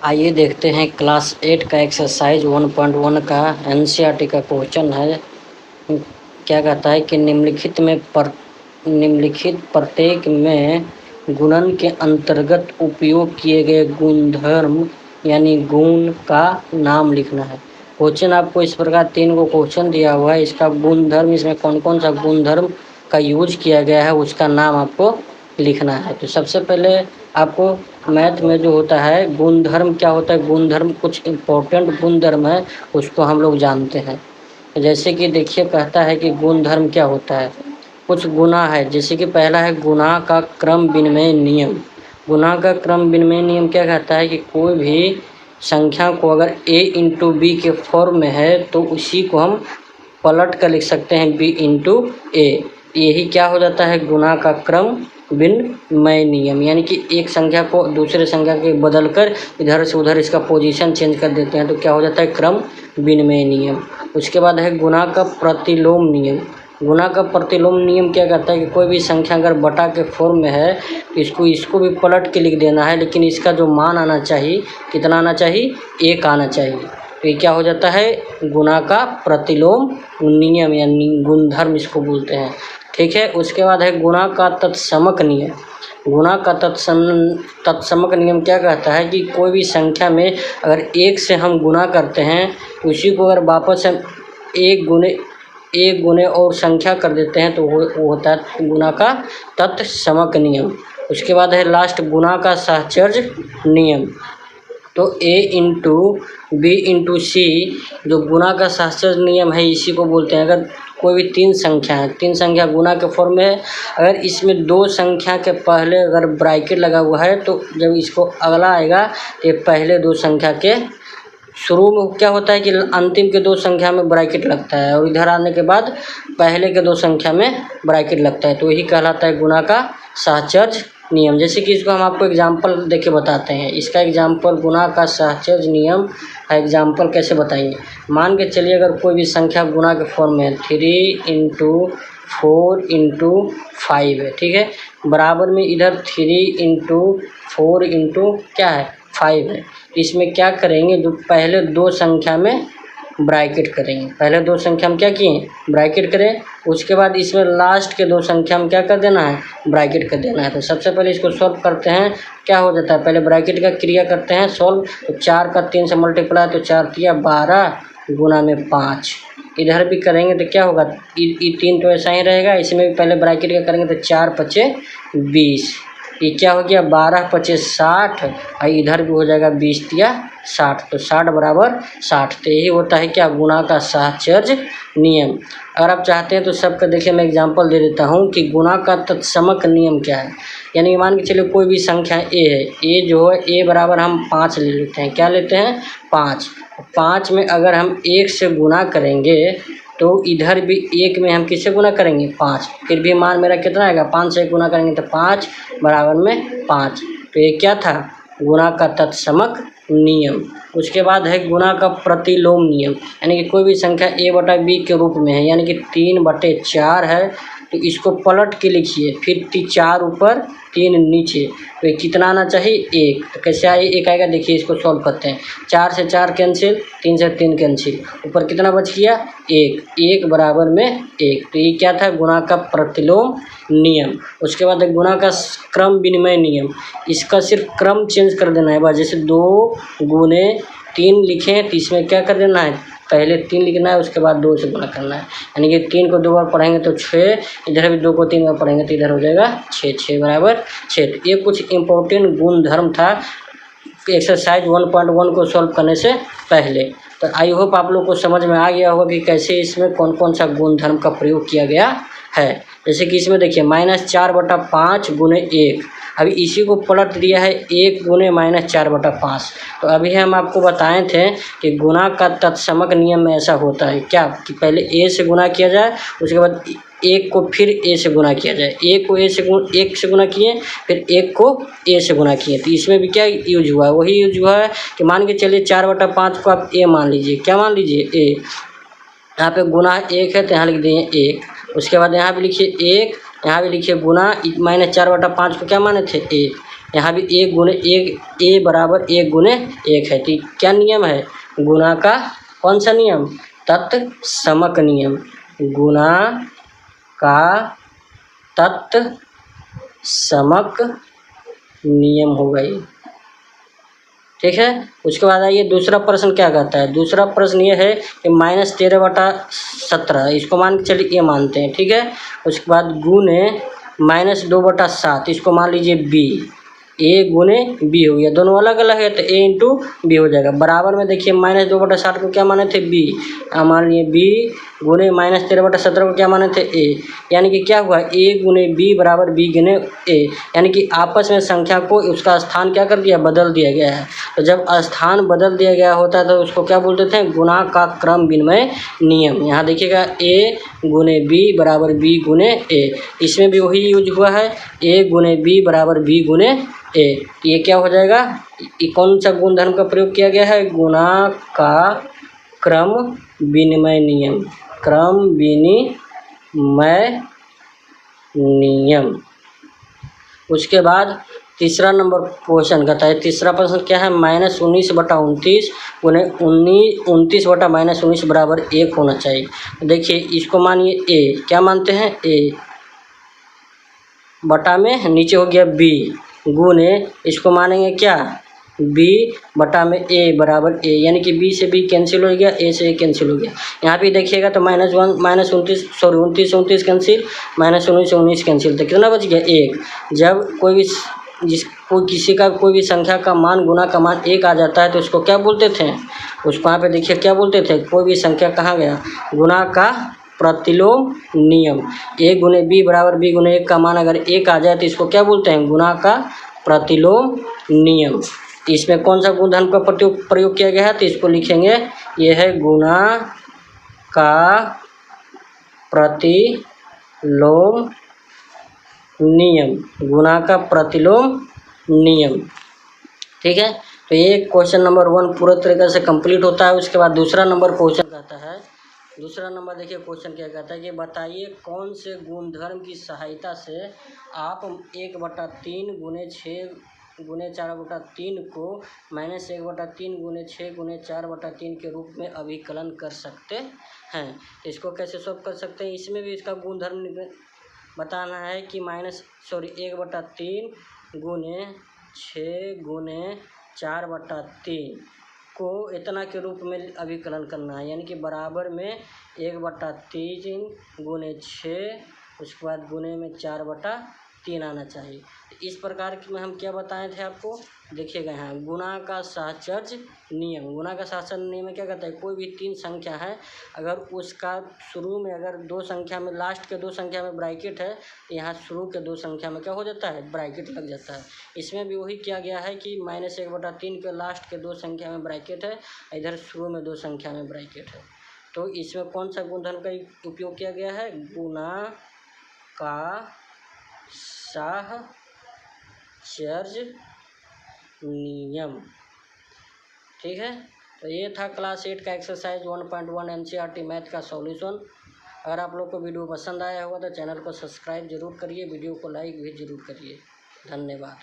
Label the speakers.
Speaker 1: आइए देखते हैं क्लास 8 का एक्सरसाइज 1.1 का एनसीईआरटी का क्वेश्चन है। क्या कहता है कि निम्नलिखित प्रत्येक में गुणन के अंतर्गत उपयोग किए गए गुणधर्म यानी गुण का नाम लिखना है। क्वेश्चन आपको इस प्रकार 3 को क्वेश्चन दिया हुआ है। इसका गुणधर्म, इसमें कौन कौन सा गुणधर्म का यूज किया गया है उसका नाम आपको लिखना है। तो सबसे पहले आपको मैथ में जो होता है गुणधर्म क्या होता है, गुणधर्म कुछ इम्पोर्टेंट गुणधर्म है उसको हम लोग जानते हैं। जैसे कि देखिए कहता है कि गुणधर्म क्या होता है, कुछ गुना है। जैसे कि पहला है गुना का क्रम विनिमय नियम। गुना का क्रम विनिमय नियम क्या कहता है कि कोई भी संख्या को अगर a इंटू बी के फॉर्म में है तो उसी को हम पलट कर लिख सकते हैं b इंटू ए। यही क्या हो जाता है गुना का क्रम विनिमय नियम, यानी कि एक संख्या को दूसरे संख्या के बदल कर इधर से उधर इसका पोजीशन चेंज कर देते हैं तो क्या हो जाता है क्रम विनिमय नियम। उसके बाद है गुना का प्रतिलोम नियम। गुना का प्रतिलोम नियम क्या कहता है कि कोई भी संख्या अगर बटा के फॉर्म में है तो इसको भी पलट के लिख देना है, लेकिन इसका जो मान आना चाहिए कितना आना चाहिए, 1 आना चाहिए। तो ये क्या हो जाता है गुना का प्रतिलोम नियम यानी गुणधर्म इसको बोलते हैं। ठीक है। उसके बाद है गुना का तत्समक नियम। गुना का तत्समक नियम क्या कहता है कि कोई भी संख्या में अगर 1 से हम गुना करते हैं तो उसी को अगर वापस हम एक गुने और संख्या कर देते हैं तो वो होता है गुना का तत्समक नियम। उसके बाद है लास्ट गुना का साहचर्य नियम। तो a इंटू बी इंटू सी जो गुना का साहचर्य नियम है इसी को बोलते हैं। अगर कोई भी 3 संख्या है, 3 संख्या गुना के फॉर्म में है, अगर इसमें 2 संख्या के पहले अगर ब्रैकेट लगा हुआ है तो जब इसको अगला आएगा तो पहले 2 संख्या के शुरू में क्या होता है कि अंतिम के 2 संख्या में ब्रैकेट लगता है और इधर आने के बाद पहले के 2 संख्या में ब्रैकेट लगता है, तो यही कहलाता है गुना का साहचर्य नियम। जैसे कि इसको हम आपको एग्जाम्पल देके बताते हैं। इसका एग्जाम्पल गुना का साहचर्य नियम का एग्जाम्पल कैसे बताएंगे। मान के चलिए अगर कोई भी संख्या गुना के फॉर्म में है 3 इंटू 4 इंटू 5 है, ठीक है, बराबर में इधर 3 इंटू 4 इंटू क्या है 5 है। इसमें क्या करेंगे, जो पहले 2 संख्या में ब्रैकेट करेंगे। पहले 2 संख्या में क्या किए ब्रैकेट करें, उसके बाद इसमें लास्ट के 2 संख्या में क्या कर देना है ब्रैकेट कर देना है। तो सबसे पहले इसको सॉल्व करते हैं। क्या हो जाता है पहले ब्रैकेट का क्रिया करते हैं सॉल्व। तो 4 का 3 से मल्टीप्लाई तो 4 तिया 12 गुना में 5। इधर भी करेंगे तो क्या होगा, 3 तो ऐसा ही रहेगा, इसमें भी पहले ब्रैकेट का करेंगे तो 4 पचे 20। ये क्या हो गया 12 पचे 60 और इधर भी हो जाएगा 20 तिया 60, तो 60 बराबर 60। तो यही होता है क्या गुना का साहचर्य नियम। अगर आप चाहते हैं तो सबका देखिए मैं एग्जांपल दे देता हूँ कि गुना का तत्समक नियम क्या है। यानी कि मान के चलिए कोई भी संख्या a है, a जो है a बराबर हम 5 ले लेते हैं। क्या लेते हैं 5 में अगर हम 1 से गुना करेंगे तो इधर भी 1 में हम किससे गुना करेंगे 5, फिर भी मान मेरा कितना आएगा 5 से गुना करेंगे तो 5 बराबर में 5। तो ये क्या था गुना का तत्समक नियम। उसके बाद है गुना का प्रतिलोम नियम, यानी कि कोई भी संख्या a बटा b के रूप में है, यानी कि 3/4 है तो इसको पलट के लिखिए, फिर 4 ऊपर 3 नीचे, तो ये कितना आना चाहिए 1। तो कैसे आए 1 आएगा, देखिए इसको सॉल्व करते हैं। 4 से 4 कैंसिल, 3 से 3 कैंसिल, ऊपर कितना बच गया 1 बराबर में 1। तो ये क्या था गुना का प्रतिलोम नियम। उसके बाद गुना का क्रम विनिमय नियम। इसका सिर्फ क्रम चेंज कर देना है बस। जैसे 2 गुने 3 लिखें तो इसमें क्या कर देना है पहले 3 लिखना है, उसके बाद 2 से गुना करना है। यानी कि 3 को 2 बार पढ़ेंगे तो 6, इधर भी 2 को 3 बार पढ़ेंगे तो इधर हो जाएगा 6 बराबर 6। तो ये कुछ इम्पोर्टेंट गुणधर्म था एक्सरसाइज 1.1 को सॉल्व करने से पहले। तो आई होप आप लोग को समझ में आ गया होगा कि कैसे इसमें कौन कौन सा गुणधर्म का प्रयोग किया गया है। जैसे कि इसमें देखिए -4/5 गुने 1, अभी इसी को पलट दिया है 1 गुने -4/5। तो अभी हम आपको बताए थे कि गुना का तत्समक नियम में ऐसा होता है क्या कि पहले a से गुना किया जाए, उसके बाद 1 को फिर a से गुना किया जाए। 1 को 1 से गुना किए, फिर 1 को a से गुना किए। तो इसमें भी क्या यूज हुआ है, वही यूज हुआ है कि मान के चलिए 4/5 को आप a मान लीजिए। क्या मान लीजिए a, यहाँ पे गुना 1 है तो यहाँ लिख दिए 1। उसके बाद यहाँ भी लिखिए 1, यहाँ भी लिखिए गुना -4/5 को क्या माने थे 1, यहाँ भी 1 गुने 1 a बराबर 1 गुने 1 है। तो क्या नियम है? गुणा का कौन सा नियम? तत्समक नियम। गुणा का तत्समक नियम होगा ये। ठीक है। उसके बाद आइए दूसरा प्रश्न क्या कहता है। दूसरा प्रश्न ये है कि -13/17 इसको मान के चलिए ये मानते हैं। ठीक है। उसके बाद गुने -2/7 इसको मान लीजिए बी। ए गुने बी हो गया, दोनों अलग अलग है तो ए इंटू बी हो जाएगा। बराबर में देखिए -2/7 को क्या माने थे? बी। मान लिए बी गुने -13/17 को क्या माने थे? ए। यानी कि क्या हुआ? ए गुने बी बराबर बी गुने ए। यानी कि आपस में संख्या को उसका स्थान क्या कर दिया? बदल दिया गया है। तो जब स्थान बदल दिया गया होता है तो उसको क्या बोलते थे? गुणा का क्रम विनिमय नियम। यहाँ देखिएगा ए गुने बी बराबर बी गुने ए, इसमें भी वही यूज हुआ है। ए गुने बी बराबर बी गुने ए। ये क्या हो जाएगा? ये कौन सा गुणधर्म का प्रयोग किया गया है? गुणा का क्रम विनिमय नियम। क्रम विनिमय नियम। उसके बाद तीसरा नंबर क्वेश्चन कहता है। तीसरा प्रश्न क्या है? -19/29 गुने 29/-19 बराबर 1 होना चाहिए। देखिए इसको मानिए ए, क्या मानते हैं? ए बटा में नीचे हो गया बी गुने इसको मानेंगे क्या? बी बटा में ए बराबर ए। यानी कि बी से बी कैंसिल हो गया, ए से ए कैंसिल हो गया। यहाँ पे देखिएगा तो -29 कैंसिल, -19 कैंसिल, तो कितना बच गया? 1। जब कोई भी किसी का कोई भी संख्या का मान गुना का मान 1 आ जाता है तो उसको क्या बोलते थे? उसको यहाँ पे देखिए क्या बोलते थे? कोई भी संख्या कहाँ गया? गुना का प्रतिलोम नियम। ए गुने बी बराबर बी गुने 1 का मान अगर 1 आ जाए तो इसको क्या बोलते हैं? गुना का प्रतिलोम नियम। इसमें कौन सा गुणधर्म का प्रयोग किया गया है? तो इसको लिखेंगे ये है गुना का प्रतिलोम नियम। गुना का प्रतिलोम नियम। ठीक है। तो ये क्वेश्चन नंबर 1 पूरा तरीके से कंप्लीट होता है। उसके बाद दूसरा नंबर क्वेश्चन कहता है। दूसरा नंबर देखिए क्वेश्चन क्या कहता है कि बताइए कौन से गुणधर्म की सहायता से आप 1/3 गुने 6 गुने 4/3 को -1/3 गुने 6 गुने 4/3 के रूप में अभिकलन कर सकते हैं। इसको कैसे सॉल्व कर सकते हैं? इसमें भी इसका गुणधर्म बताना है कि 1/3 गुने 6 गुने 4/3 को इतना के रूप में अभिकलन करना है। यानी कि बराबर में 1/3 गुने 6 उसके बाद गुने में 4/3 आना चाहिए। इस प्रकार की में हम क्या बताए थे आपको? देखिएगा यहाँ गुणा का सहचर्य नियम। गुणा का सहचर्य नियम में क्या कहता है? कोई भी 3 संख्या है, अगर उसका शुरू में अगर 2 संख्या में लास्ट के 2 संख्या में ब्रैकेट है तो यहाँ शुरू के 2 संख्या में क्या हो जाता है? ब्रैकेट लग जाता है। इसमें भी वही किया गया है कि -1/3 के लास्ट के 2 संख्या में ब्रैकेट है, इधर शुरू में 2 संख्या में ब्रैकेट है। तो इसमें कौन सा गुणधर्म का उपयोग किया गया है? गुणा का सहचर्य नियम। ठीक है। तो ये था क्लास 8 का एक्सरसाइज 1.1 एनसीईआरटी मैथ का सॉल्यूशन। अगर आप लोग को वीडियो पसंद आया होगा तो चैनल को सब्सक्राइब जरूर करिए, वीडियो को लाइक भी जरूर करिए। धन्यवाद।